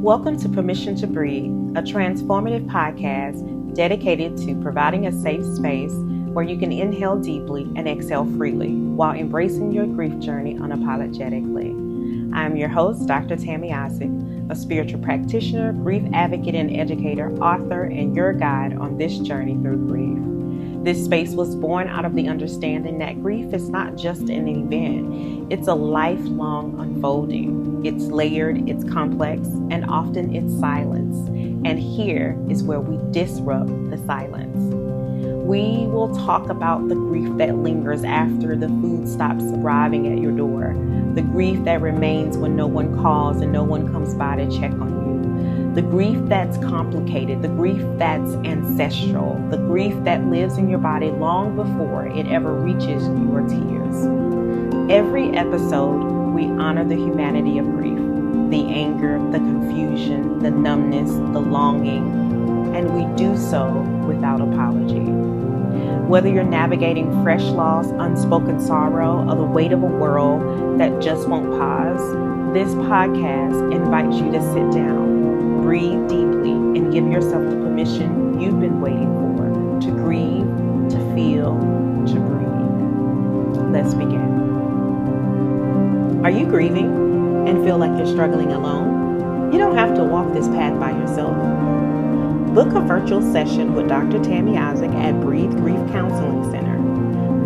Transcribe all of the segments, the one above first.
Welcome to Permission to Breathe, a transformative podcast dedicated to providing a safe space where you can inhale deeply and exhale freely while embracing your grief journey unapologetically. I am your host, Dr. T.I.M, a spiritual practitioner, grief advocate and educator, author, and your guide on this journey through grief. This space was born out of the understanding that grief is not just an event, it's a lifelong unfolding. It's layered, it's complex, and often it's silence. And here is where we disrupt the silence. We will talk about the grief that lingers after the food stops arriving at your door, the grief that remains when no one calls and no one comes by to check on you. The grief that's complicated, the grief that's ancestral, the grief that lives in your body long before it ever reaches your tears. Every episode, we honor the humanity of grief, the anger, the confusion, the numbness, the longing, and we do so without apology. Whether you're navigating fresh loss, unspoken sorrow, or the weight of a world that just won't pause, this podcast invites you to sit down, breathe deeply, and give yourself the permission you've been waiting for to grieve, to feel, to breathe. Let's begin. Are you grieving and feel like you're struggling alone? You don't have to walk this path by yourself. Book a virtual session with Dr. Tammy Isaac at Breathe Grief Counseling Center.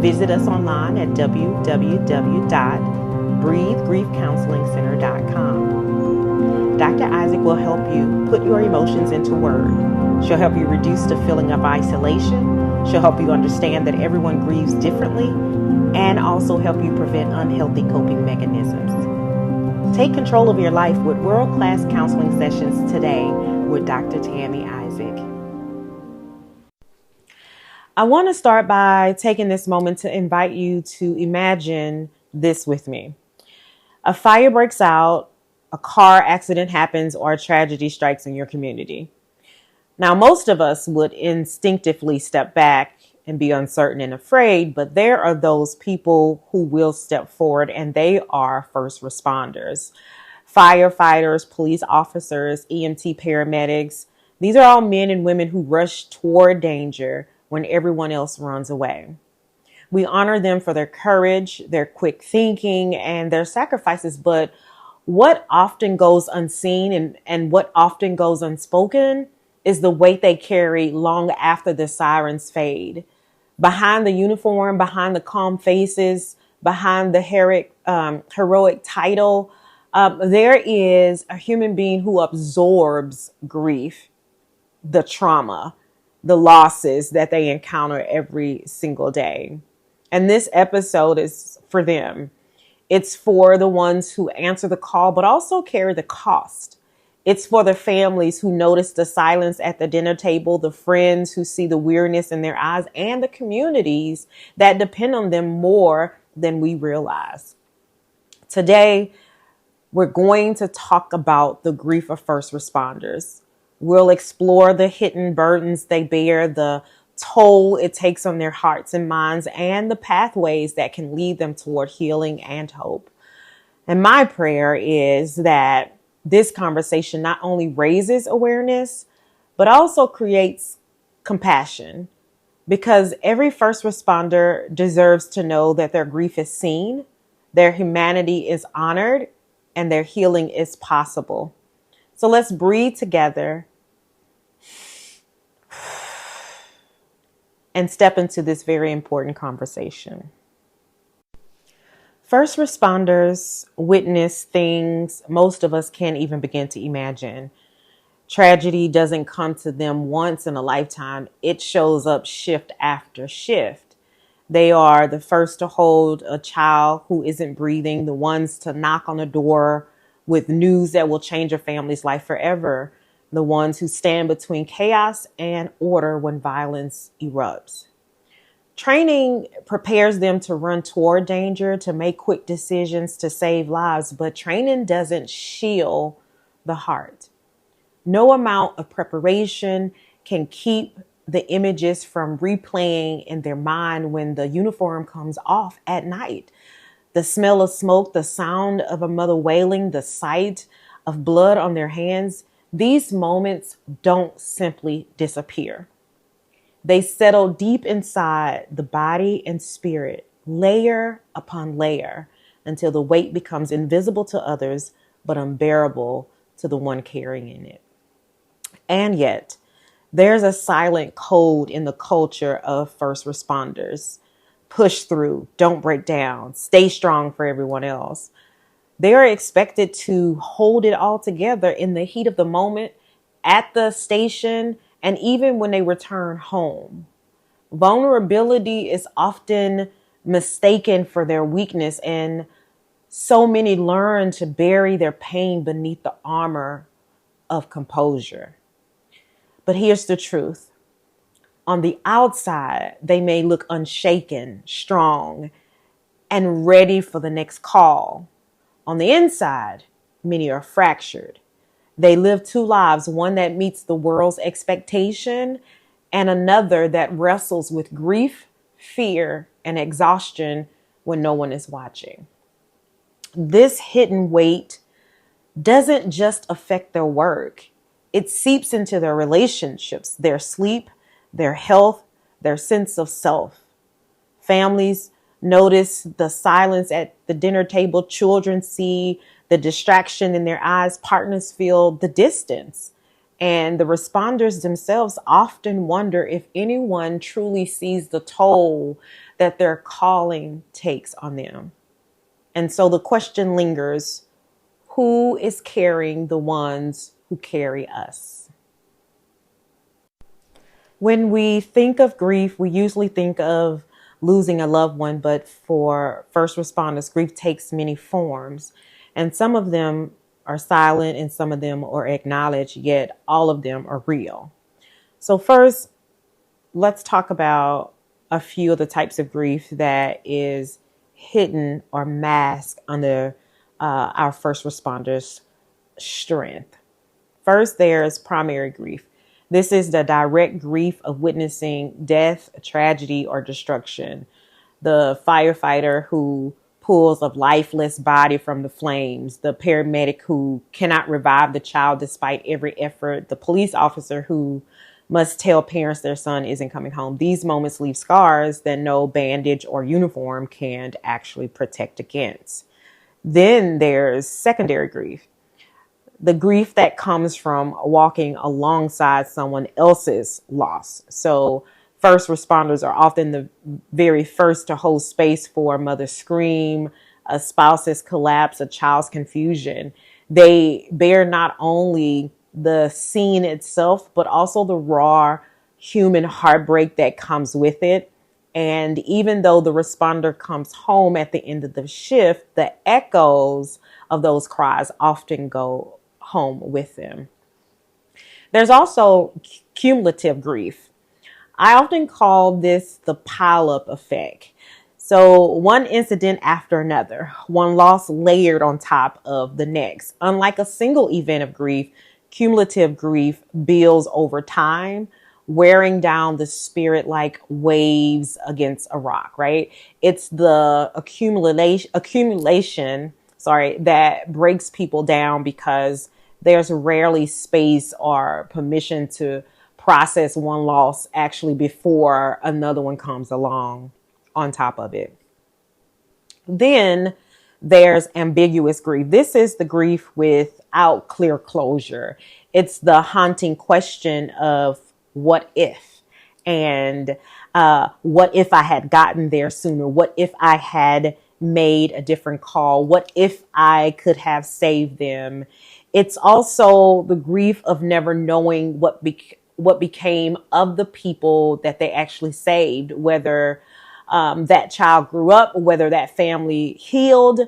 Visit us online at www.breathegriefcounselingcenter.com. Dr. Isaac will help you put your emotions into words. She'll help you reduce the feeling of isolation. She'll help you understand that everyone grieves differently and also help you prevent unhealthy coping mechanisms. Take control of your life with world-class counseling sessions today with Dr. Tammy Isaac. I want to start by taking this moment to invite you to imagine this with me. A fire breaks out, a car accident happens, or a tragedy strikes in your community. Now, most of us would instinctively step back and be uncertain and afraid, but there are those people who will step forward, and they are first responders. Firefighters, police officers, EMT paramedics. These are all men and women who rush toward danger when everyone else runs away. We honor them for their courage, their quick thinking, and their sacrifices, but what often goes unseen and what often goes unspoken is the weight they carry long after the sirens fade. Behind the uniform, behind the calm faces, behind the heroic title, there is a human being who absorbs grief, the trauma, the losses that they encounter every single day. And this episode is for them. It's for the ones who answer the call, but also carry the cost. It's for the families who notice the silence at the dinner table, the friends who see the weariness in their eyes, and the communities that depend on them more than we realize. Today, we're going to talk about the grief of first responders. We'll explore the hidden burdens they bear, the toll it takes on their hearts and minds, and the pathways that can lead them toward healing and hope. And my prayer is that this conversation not only raises awareness, but also creates compassion, because every first responder deserves to know that their grief is seen, their humanity is honored, and their healing is possible. So let's breathe together and step into this very important conversation. First responders witness things most of us can't even begin to imagine. Tragedy doesn't come to them once in a lifetime. It shows up shift after shift. They are the first to hold a child who isn't breathing, the ones to knock on the door with news that will change a family's life forever, the ones who stand between chaos and order when violence erupts. Training prepares them to run toward danger, to make quick decisions, to save lives, but training doesn't shield the heart. No amount of preparation can keep the images from replaying in their mind when the uniform comes off at night. The smell of smoke, the sound of a mother wailing, the sight of blood on their hands, these moments don't simply disappear. They settle deep inside the body and spirit, layer upon layer, until the weight becomes invisible to others, but unbearable to the one carrying it. And yet, there's a silent code in the culture of first responders. Push through, don't break down, stay strong for everyone else. They are expected to hold it all together in the heat of the moment, at the station, and even when they return home. Vulnerability is often mistaken for their weakness, and so many learn to bury their pain beneath the armor of composure. But here's the truth. On the outside, they may look unshaken, strong, and ready for the next call. On the inside, many are fractured. They live two lives, one that meets the world's expectation and another that wrestles with grief, fear, and exhaustion when no one is watching. This hidden weight doesn't just affect their work. It seeps into their relationships, their sleep, their health, their sense of self. Families notice the silence at the dinner table. Children see the distraction in their eyes. Partners feel the distance. And the responders themselves often wonder if anyone truly sees the toll that their calling takes on them. And so the question lingers, who is carrying the ones who carry us? When we think of grief, we usually think of losing a loved one, but for first responders, grief takes many forms, and some of them are silent and some of them are acknowledged, yet all of them are real. So first, let's talk about a few of the types of grief that is hidden or masked under our first responders' strength. First, there's primary grief. This is the direct grief of witnessing death, tragedy, or destruction. The firefighter who pulls a lifeless body from the flames, the paramedic who cannot revive the child despite every effort, the police officer who must tell parents their son isn't coming home. These moments leave scars that no bandage or uniform can actually protect against. Then there's secondary grief. The grief that comes from walking alongside someone else's loss. So first responders are often the very first to hold space for a mother's scream, a spouse's collapse, a child's confusion. They bear not only the scene itself, but also the raw human heartbreak that comes with it. And even though the responder comes home at the end of the shift, the echoes of those cries often go home with them. There's also cumulative grief. I often call this the pile-up effect. So one incident after another, one loss layered on top of the next. Unlike a single event of grief, cumulative grief builds over time, wearing down the spirit like waves against a rock, right? It's the accumulation, that breaks people down because there's rarely space or permission to process one loss actually before another one comes along on top of it. Then there's ambiguous grief. This is the grief without clear closure. It's the haunting question of what if, and what if I had gotten there sooner? What if I had made a different call? What if I could have saved them? It's also the grief of never knowing what became of the people that they actually saved, whether that child grew up, whether that family healed.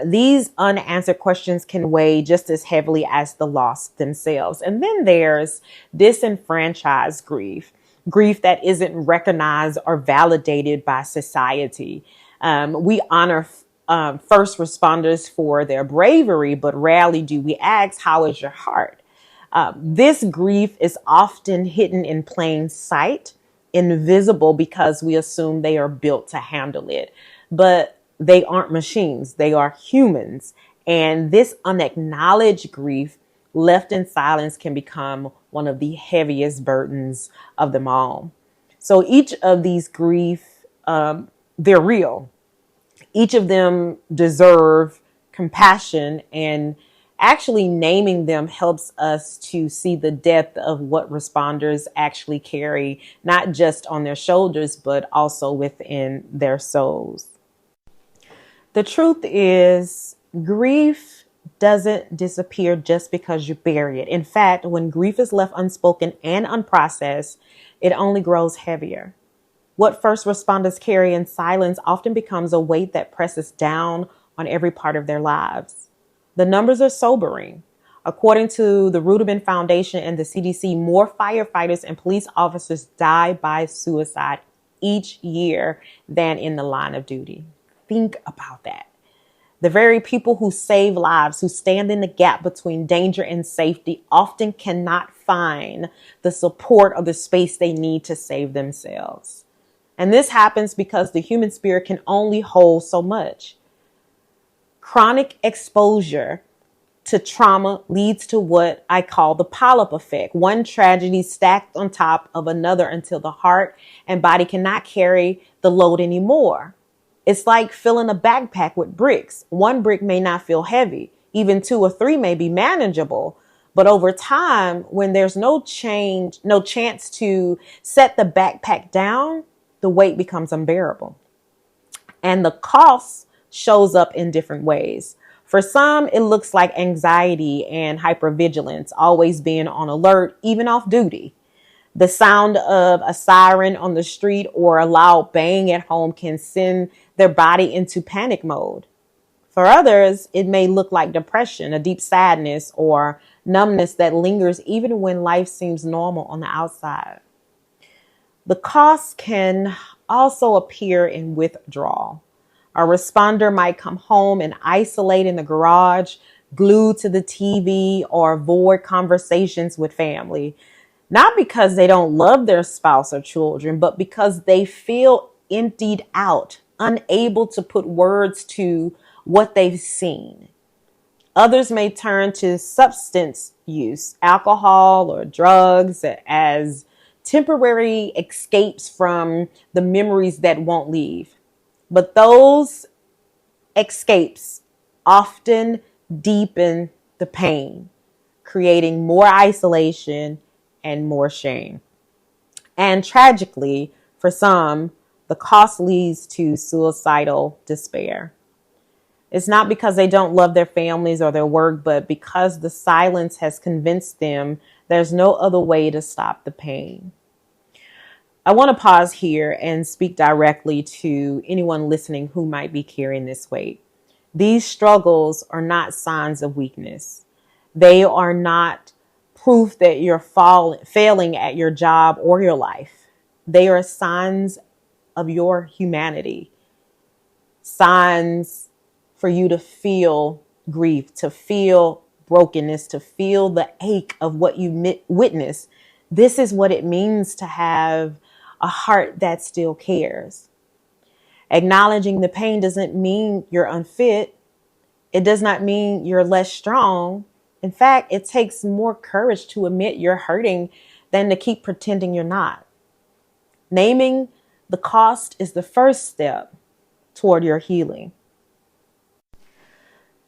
These unanswered questions can weigh just as heavily as the loss themselves. And then there's disenfranchised grief, grief that isn't recognized or validated by society. We honor first responders for their bravery, but rarely do we ask, how is your heart? This grief is often hidden in plain sight, invisible, because we assume they are built to handle it. But they aren't machines. They are humans. And this unacknowledged grief left in silence can become one of the heaviest burdens of them all. So each of these grief, they're real. Each of them deserve compassion, and actually naming them helps us to see the depth of what responders actually carry, not just on their shoulders, but also within their souls. The truth is, grief doesn't disappear just because you bury it. In fact, when grief is left unspoken and unprocessed, it only grows heavier. What first responders carry in silence often becomes a weight that presses down on every part of their lives. The numbers are sobering. According to the Ruderman Foundation and the CDC, more firefighters and police officers die by suicide each year than in the line of duty. Think about that. The very people who save lives, who stand in the gap between danger and safety, often cannot find the support or the space they need to save themselves. And this happens because the human spirit can only hold so much. Chronic exposure to trauma leads to what I call the polyp effect. One tragedy stacked on top of another until the heart and body cannot carry the load anymore. It's like filling a backpack with bricks. One brick may not feel heavy. Even 2 or 3 may be manageable. But over time, when there's no chance to set the backpack down, the weight becomes unbearable. And the cost shows up in different ways. For some, it looks like anxiety and hypervigilance, always being on alert, even off duty. The sound of a siren on the street or a loud bang at home can send their body into panic mode. For others, it may look like depression, a deep sadness, or numbness that lingers even when life seems normal on the outside. The cost can also appear in withdrawal. A responder might come home and isolate in the garage, glued to the TV, or avoid conversations with family. Not because they don't love their spouse or children, but because they feel emptied out, unable to put words to what they've seen. Others may turn to substance use, alcohol or drugs, as temporary escapes from the memories that won't leave. But those escapes often deepen the pain, creating more isolation and more shame. And tragically, for some, the cost leads to suicidal despair. It's not because they don't love their families or their work, but because the silence has convinced them there's no other way to stop the pain. I want to pause here and speak directly to anyone listening who might be carrying this weight. These struggles are not signs of weakness. They are not proof that you're failing at your job or your life. They are signs of your humanity, signs for you to feel grief, to feel brokenness, to feel the ache of what you witness. This is what it means to have a heart that still cares. Acknowledging the pain doesn't mean you're unfit. It does not mean you're less strong. In fact, it takes more courage to admit you're hurting than to keep pretending you're not. Naming the cost is the first step toward your healing.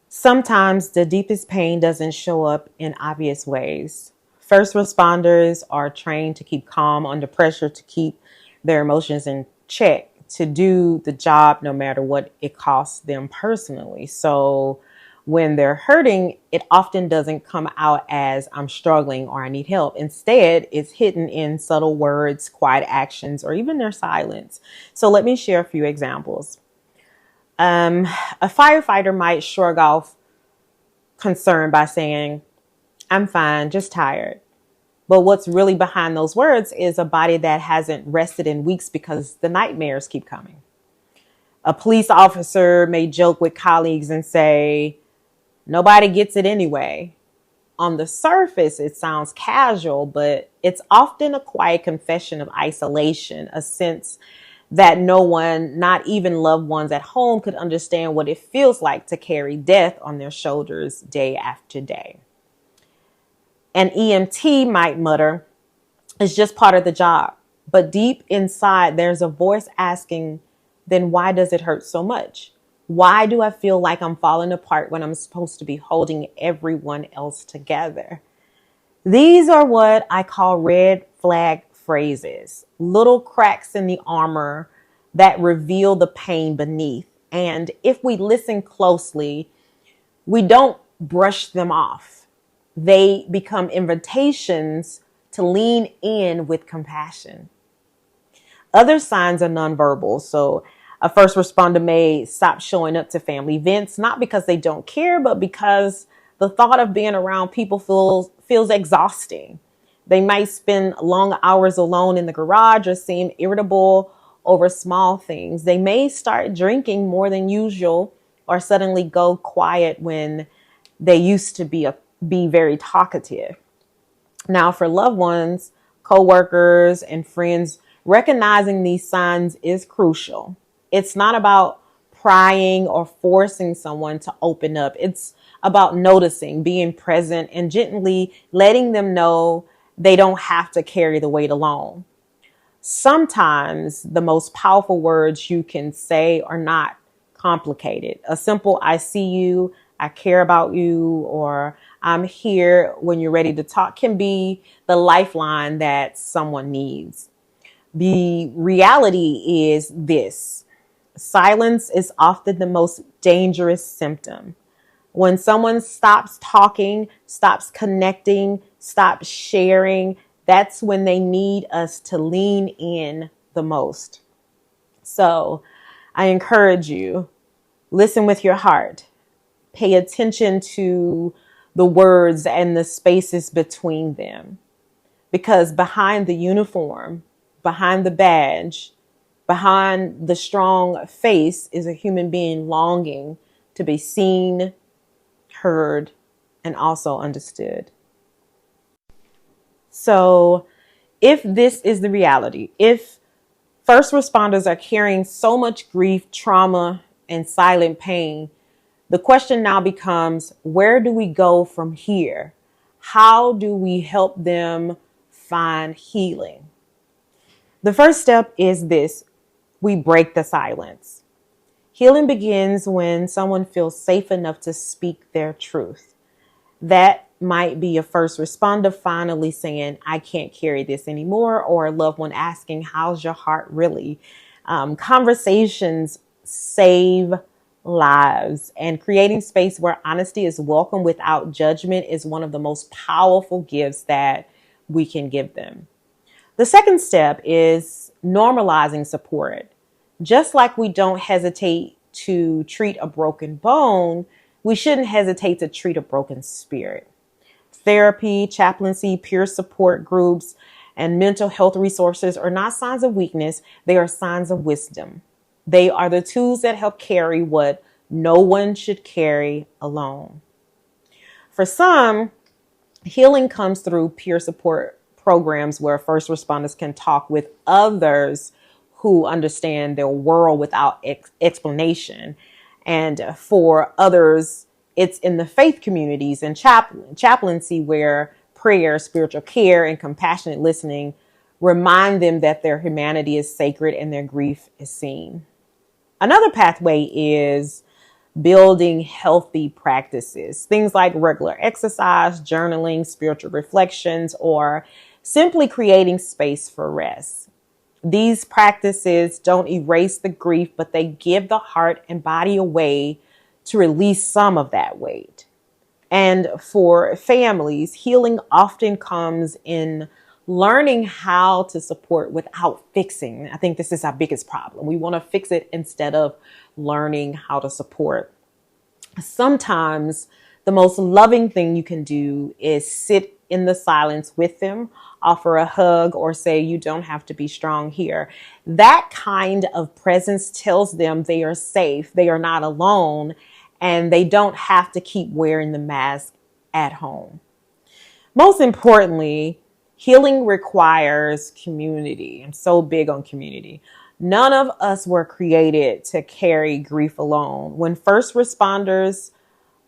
Sometimes the deepest pain doesn't show up in obvious ways. First responders are trained to keep calm under pressure, to keep their emotions in check, to do the job no matter what it costs them personally. So when they're hurting, it often doesn't come out as I'm struggling or I need help. Instead, it's hidden in subtle words, quiet actions, or even their silence. So let me share a few examples. A firefighter might shrug off concern by saying, I'm fine, just tired. But what's really behind those words is a body that hasn't rested in weeks because the nightmares keep coming. A police officer may joke with colleagues and say, nobody gets it anyway. On the surface, it sounds casual, but it's often a quiet confession of isolation, a sense that no one, not even loved ones at home, could understand what it feels like to carry death on their shoulders day after day. An EMT might mutter, "It's just part of the job." But deep inside, there's a voice asking, then why does it hurt so much? Why do I feel like I'm falling apart when I'm supposed to be holding everyone else together? These are what I call red flag phrases, little cracks in the armor that reveal the pain beneath. And if we listen closely, we don't brush them off. They become invitations to lean in with compassion. Other signs are nonverbal. So a first responder may stop showing up to family events, not because they don't care, but because the thought of being around people feels exhausting. They might spend long hours alone in the garage or seem irritable over small things. They may start drinking more than usual or suddenly go quiet when they used to be very talkative. Now, for loved ones, coworkers, and friends, recognizing these signs is crucial. It's not about prying or forcing someone to open up. It's about noticing, being present, and gently letting them know they don't have to carry the weight alone. Sometimes the most powerful words you can say are not complicated. A simple "I see you," "I care about you," or "I'm here when you're ready to talk" can be the lifeline that someone needs. The reality is this: silence is often the most dangerous symptom. When someone stops talking, stops connecting, stops sharing, that's when they need us to lean in the most. So I encourage you, listen with your heart. Pay attention to the words and the spaces between them. Because behind the uniform, behind the badge, behind the strong face is a human being longing to be seen, heard, and also understood. So if this is the reality, if first responders are carrying so much grief, trauma, and silent pain, the question now becomes, where do we go from here? How do we help them find healing? The first step is this: we break the silence. Healing begins when someone feels safe enough to speak their truth. That might be a first responder finally saying, "I can't carry this anymore," or a loved one asking, "How's your heart really?" Conversations save lives, and creating space where honesty is welcome without judgment is one of the most powerful gifts that we can give them. The second step is normalizing support. Just like we don't hesitate to treat a broken bone, we shouldn't hesitate to treat a broken spirit. Therapy, chaplaincy, peer support groups, and mental health resources are not signs of weakness. They are signs of wisdom. They are the tools that help carry what no one should carry alone. For some, healing comes through peer support programs where first responders can talk with others who understand their world without explanation. And for others, it's in the faith communities and chaplaincy where prayer, spiritual care, and compassionate listening remind them that their humanity is sacred and their grief is seen. Another pathway is building healthy practices, things like regular exercise, journaling, spiritual reflections, or simply creating space for rest. These practices don't erase the grief, but they give the heart and body a way to release some of that weight. And for families, healing often comes in learning how to support without fixing. I think this is our biggest problem. We want to fix it instead of learning how to support. Sometimes the most loving thing you can do is sit in the silence with them, offer a hug, or say, "You don't have to be strong here." That kind of presence tells them they are safe, they are not alone, and they don't have to keep wearing the mask at home. Most importantly, healing requires community. I'm so big on community. None of us were created to carry grief alone. When first responders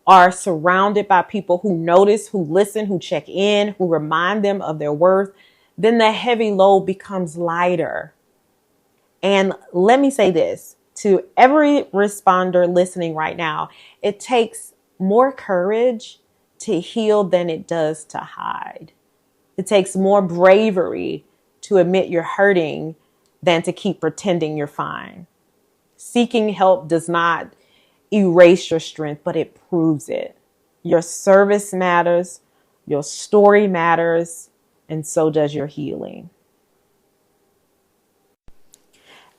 are surrounded by people who notice, who listen, who check in, who remind them of their worth, then the heavy load becomes lighter. And let me say this to every responder listening right now, it takes more courage to heal than it does to hide. It takes more bravery to admit you're hurting than to keep pretending you're fine. Seeking help does not erase your strength, but it proves it. Your service matters, your story matters, and so does your healing.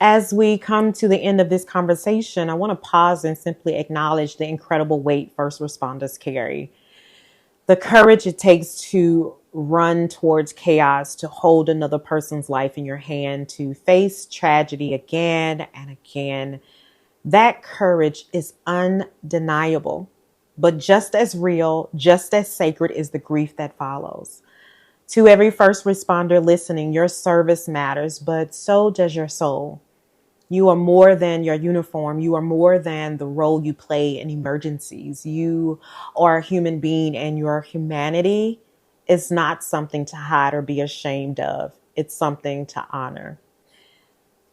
As we come to the end of this conversation, I want to pause and simply acknowledge the incredible weight first responders carry. The courage it takes to run towards chaos, to hold another person's life in your hand, to face tragedy again and again. That courage is undeniable, but just as real, just as sacred is the grief that follows. To every first responder listening, your service matters, but so does your soul. You are more than your uniform. You are more than the role you play in emergencies. You are a human being, and your humanity is not something to hide or be ashamed of. It's something to honor.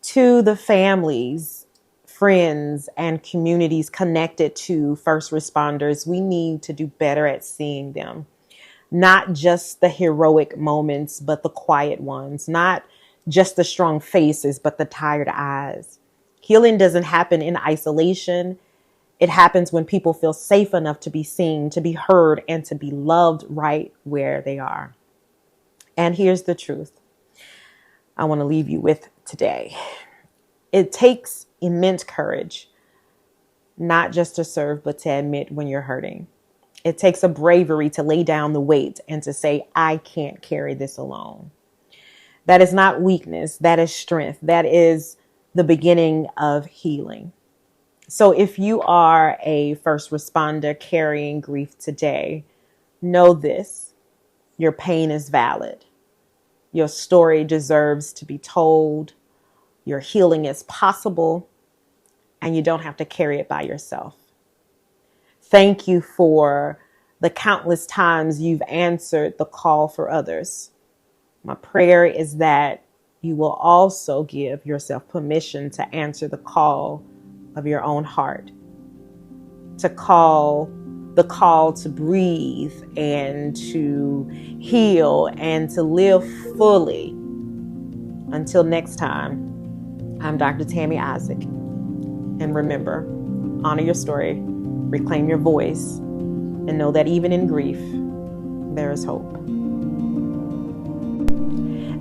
To the families, friends, and communities connected to first responders, we need to do better at seeing them. Not just the heroic moments, but the quiet ones. Not just the strong faces, but the tired eyes. Healing doesn't happen in isolation. It happens when people feel safe enough to be seen, to be heard, and to be loved right where they are. And here's the truth I want to leave you with today. It takes immense courage, not just to serve, but to admit when you're hurting. It takes a bravery to lay down the weight and to say, I can't carry this alone. That is not weakness. That is strength. That is the beginning of healing. So if you are a first responder carrying grief today, know this: your pain is valid. Your story deserves to be told. Your healing is possible, and you don't have to carry it by yourself. Thank you for the countless times you've answered the call for others. My prayer is that you will also give yourself permission to answer the call of your own heart, the call to breathe and to heal and to live fully. Until next time, I'm Dr. Tammy Isaac. And remember, honor your story, reclaim your voice, and know that even in grief, there is hope.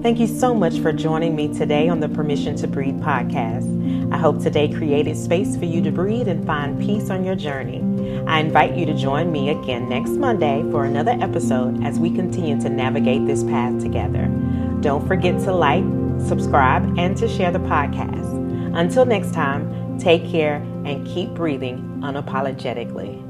Thank you so much for joining me today on the Permission to Breathe podcast. I hope today created space for you to breathe and find peace on your journey. I invite you to join me again next Monday for another episode as we continue to navigate this path together. Don't forget to like, subscribe, and to share the podcast. Until next time, take care and keep breathing unapologetically.